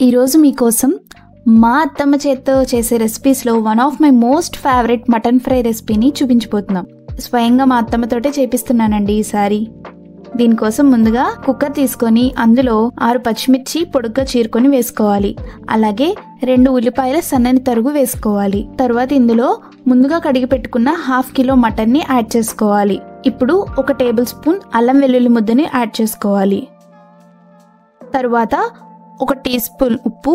ఈరోజు మీకోసం మా అత్తమ్మ చేత్తో చేసే రెసిపీస్లో one of my most favourite mutton fry రెసిపీని చూపించిపోతున్నాం. స్వయంగా మా అత్తమ్మతోటే చేపిస్తున్నానండి ఈసారి. దీనికోసం ముందుగా కుక్కర్ తీసుకొని అందులో 6 పచ్చిమిర్చి పొడుగ్గా చీరుకొని వేసుకోవాలి. అలాగే 2 ఉల్లిపాయల సన్నని తరుగు వేసుకోవాలి. తర్వాత ఇందులో ముందుగా కడిగి పెట్టుకున్న 1/2 కిలో మటన్ని యాడ్ చేసుకోవాలి. ఇప్పుడు 1 టేబుల్ స్పూన్ అల్లం వెల్లుల్లి ముద్దని యాడ్ చేసుకోవాలి. తర్వాత 1 టీ స్పూన్ ఉప్పు,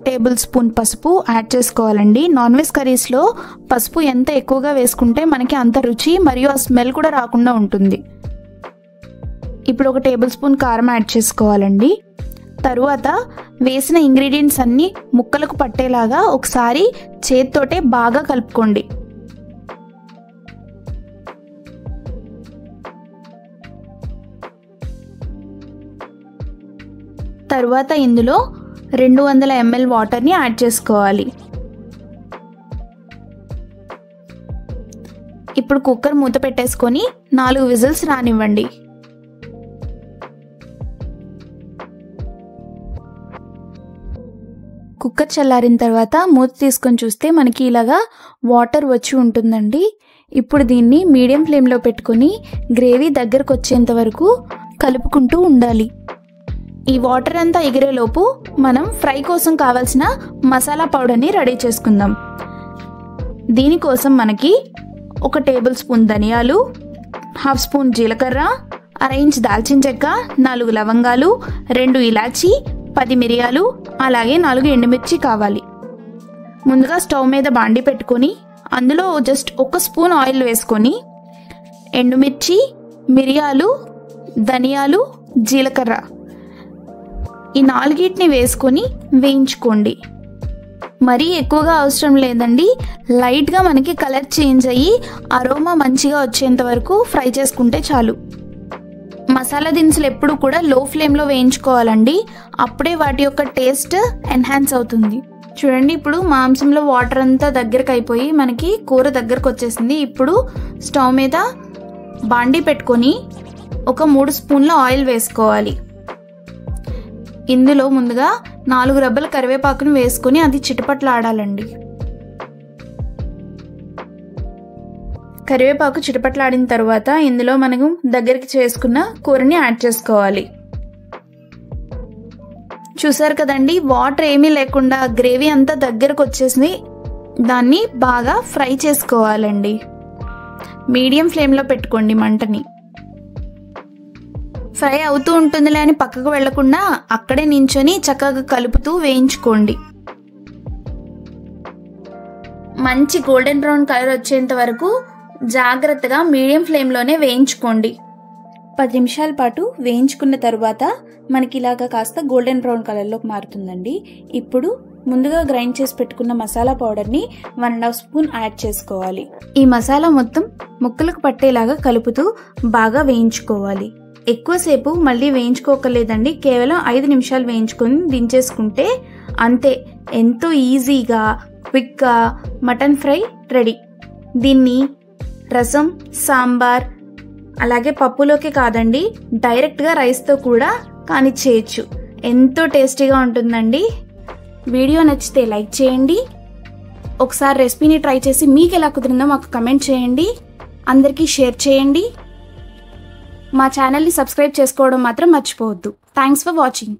టేబుల్ స్పూన్ పసుపు యాడ్ చేసుకోవాలండి. నాన్ వెజ్ కర్రీస్లో పసుపు ఎంత ఎక్కువగా వేసుకుంటే మనకి అంత రుచి మరియు ఆ స్మెల్ కూడా రాకుండా ఉంటుంది. ఇప్పుడు 1 టేబుల్ స్పూన్ కారం యాడ్ చేసుకోవాలండి. తరువాత వేసిన ఇంగ్రీడియంట్స్ అన్నీ ముక్కలకు పట్టేలాగా ఒకసారి చేత్తోటే బాగా కలుపుకోండి. తరువాత ఇందులో 200 ml వాటర్ని యాడ్ చేసుకోవాలి. ఇప్పుడు కుక్కర్ మూత పెట్టేసుకొని 4 విజిల్స్ రానివ్వండి. కుక్కర్ చల్లారిన తర్వాత మూత తీసుకొని చూస్తే మనకి ఇలాగా వాటర్ వచ్చి ఉంటుందండి. ఇప్పుడు దీన్ని మీడియం ఫ్లేమ్లో పెట్టుకొని గ్రేవీ దగ్గరకు వచ్చేంత వరకు కలుపుకుంటూ ఉండాలి. ఈ వాటర్ అంతా ఎగిరేలోపు మనం ఫ్రై కోసం కావాల్సిన మసాలా పౌడర్ని రెడీ చేసుకుందాం. దీనికోసం మనకి 1 టేబుల్ స్పూన్ ధనియాలు, 1/2 స్పూన్ జీలకర్ర, 1/2 ఇంచ్ దాల్చిన చెక్క, 4 లవంగాలు, 2 ఇలాచి, 10 మిరియాలు, అలాగే 4 ఎండుమిర్చి కావాలి. ముందుగా స్టవ్ మీద బాండి పెట్టుకొని అందులో జస్ట్ 1 స్పూన్ ఆయిల్ వేసుకొని ఎండుమిర్చి, మిరియాలు, ధనియాలు, జీలకర్ర ఈ 4టిని వేసుకొని వేయించుకోండి. మరీ ఎక్కువగా అవసరం లేదండి. లైట్గా మనకి కలర్ చేంజ్ అయ్యి అరోమా మంచిగా వచ్చేంత వరకు ఫ్రై చేసుకుంటే చాలు. మసాలా దినుసులు ఎప్పుడు కూడా లో ఫ్లేమ్లో వేయించుకోవాలండి. అప్పుడే వాటి యొక్క టేస్ట్ ఎన్హాన్స్ అవుతుంది. చూడండి, ఇప్పుడు మాంసంలో వాటర్ అంతా దగ్గరకు అయిపోయి మనకి కూర దగ్గరకు వచ్చేసింది. ఇప్పుడు స్టవ్ మీద బాండి పెట్టుకొని 3 స్పూన్ల ఆయిల్ వేసుకోవాలి. ఇందులో ముందుగా 4 రెబ్బల కరివేపాకును వేసుకొని అది చిటపట్లాడాలండి. కరివేపాకు చిటపట్లాడిన తర్వాత ఇందులో మనం దగ్గరికి చేసుకున్న కూరని యాడ్ చేసుకోవాలి. చూసారు కదండి, వాటర్ ఏమీ లేకుండా గ్రేవీ అంతా దగ్గరకు వచ్చేసింది. దాన్ని బాగా ఫ్రై చేసుకోవాలండి. మీడియం ఫ్లేమ్లో పెట్టుకోండి మంటని. ఫ్రై అవుతూ ఉంటుందిలే అని పక్కకు వెళ్లకుండా అక్కడే నించొని చక్కగా కలుపుతూ వేయించుకోండి. మంచి గోల్డెన్ బ్రౌన్ కలర్ వచ్చేంత వరకు జాగ్రత్తగా మీడియం ఫ్లేమ్లోనే వేయించుకోండి. 10 నిమిషాల పాటు వేయించుకున్న తర్వాత మనకి ఇలాగా కాస్త గోల్డెన్ బ్రౌన్ కలర్లోకి మారుతుందండి. ఇప్పుడు ముందుగా గ్రైండ్ చేసి పెట్టుకున్న మసాలా పౌడర్ని 1.5 స్పూన్ యాడ్ చేసుకోవాలి. ఈ మసాలా మొత్తం ముక్కలకు పట్టేలాగా కలుపుతూ బాగా వేయించుకోవాలి. ఎక్కువసేపు మళ్ళీ వేయించుకోకలేదండి. కేవలం 5 నిమిషాలు వేయించుకొని దించేసుకుంటే అంతే. ఎంతో ఈజీగా క్విక్గా మటన్ ఫ్రై రెడీ. దీన్ని రసం, సాంబార్ అలాగే పప్పులోకి కాదండి, డైరెక్ట్గా రైస్తో కూడా కానిచ్చేయచ్చు. ఎంతో టేస్టీగా ఉంటుందండి. వీడియో నచ్చితే లైక్ చేయండి. ఒకసారి రెసిపీని ట్రై చేసి మీకు ఎలా కుదిరిందో మాకు కమెంట్ చేయండి. అందరికీ షేర్ చేయండి. మా ఛానల్ని సబ్స్క్రైబ్ చేసుకోవడం మాత్రం మర్చిపోవద్దు. Thanks for watching.